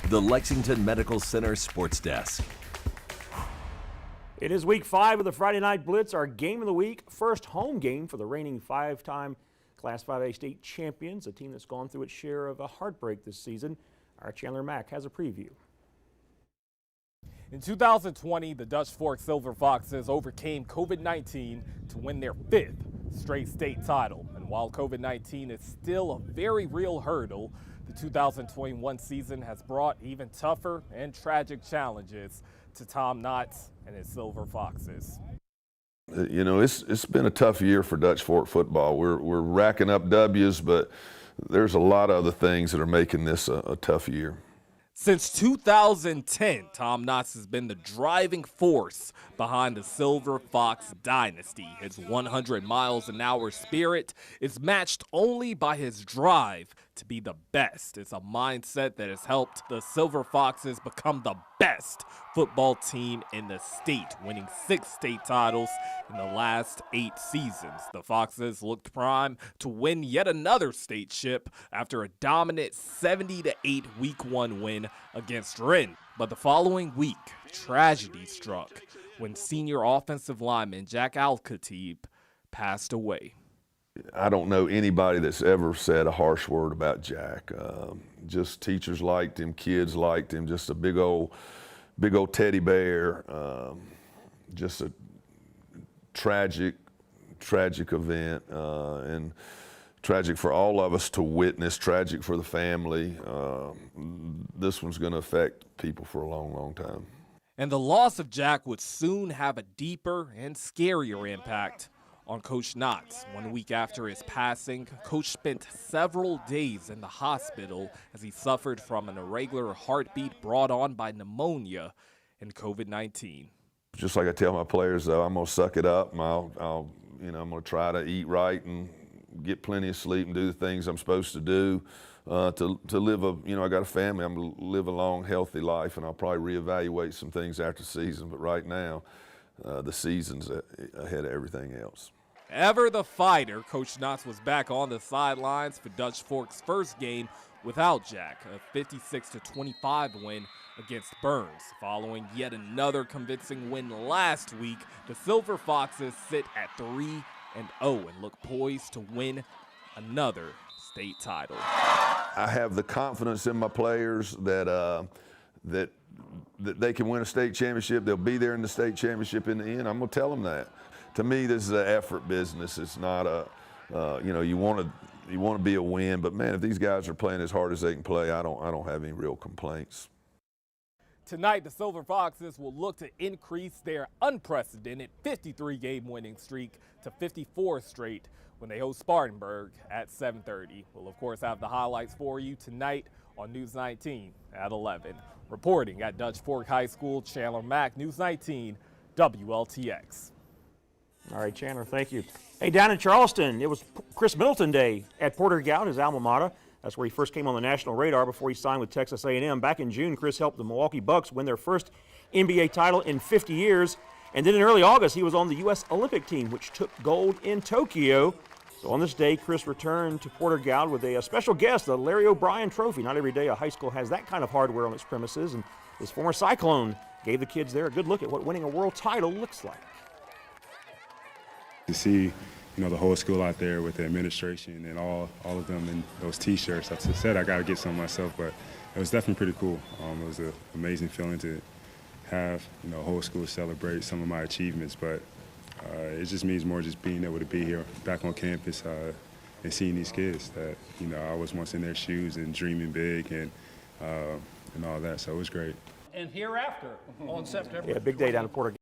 The Lexington Medical Center Sports Desk. It is week 5 of the Friday Night Blitz, our game of the week. First home game for the reigning 5-time Class 5A state champions, a team that's gone through its share of a heartbreak this season. Our Chandler Mack has a preview. In 2020, the Dutch Fork Silver Foxes overcame COVID-19 to win their 5th straight state title. And while COVID-19 is still a very real hurdle, the 2021 season has brought even tougher and tragic challenges to Tom Knotts and his Silver Foxes. You know, it's been a tough year for Dutch Fork football. We're racking up W's, but there's a lot of other things that are making this a tough year. Since 2010, Tom Knotts has been the driving force behind the Silver Fox dynasty. His 100 miles an hour spirit is matched only by his drive to be the best. It's a mindset that has helped the Silver Foxes become the best football team in the state, winning 6 state titles in the last 8 seasons. The Foxes looked prime to win yet another state ship after a dominant 70-8 Week 1 win against Renton. But the following week, tragedy struck when senior offensive lineman Jack Al-Khatib passed away. I don't know anybody that's ever said a harsh word about Jack. Just teachers liked him, kids liked him, just a big old teddy bear. Just a tragic event, and tragic for all of us to witness, tragic for the family. This one's going to affect people for a long, long time. And the loss of Jack would soon have a deeper and scarier impact on Coach Knotts. 1 week after his passing, Coach spent several days in the hospital as he suffered from an irregular heartbeat brought on by pneumonia and COVID-19. Just like I tell my players, though, I'm going to suck it up, and I'm going to try to eat right and get plenty of sleep and do the things I'm supposed to do to live I got a family. I'm going to live a long, healthy life, and I'll probably reevaluate some things after the season. But right now, the season's ahead of everything else. Ever the fighter, Coach Knotts was back on the sidelines for Dutch Fork's first game without Jack, a 56-25 win against Burns. Following yet another convincing win last week, the Silver Foxes sit at 3-0 and look poised to win another state title. I have the confidence in my players that that they can win a state championship. They'll be there in the state championship in the end. I'm going to tell them that. To me, this is an effort business. It's not a, you want to be a win, but man, if these guys are playing as hard as they can play, I don't have any real complaints. Tonight, the Silver Foxes will look to increase their unprecedented 53-game winning streak to 54 straight when they host Spartanburg at 7:30. We'll, of course, have the highlights for you tonight on News 19 at 11. Reporting at Dutch Fork High School, Chandler Mack, News 19, WLTX. All right, Chandler, thank you. Hey, down in Charleston, it was Chris Middleton Day at Porter Gout, his alma mater. That's where he first came on the national radar before he signed with Texas A&M. Back in June, Chris helped the Milwaukee Bucks win their first NBA title in 50 years. And then in early August, he was on the U.S. Olympic team, which took gold in Tokyo. So on this day, Chris returned to Porter Gout with a special guest, the Larry O'Brien Trophy. Not every day a high school has that kind of hardware on its premises. And his former Cyclone gave the kids there a good look at what winning a world title looks like. To see, the whole school out there with the administration and all of them in those T-shirts. I said I got to get some myself, but it was definitely pretty cool. It was an amazing feeling to have, a whole school celebrate some of my achievements, but it just means more just being able to be here back on campus and seeing these kids that, I was once in their shoes and dreaming big and all that, so it was great. And hereafter on September. Yeah, big day down in Porter Gout.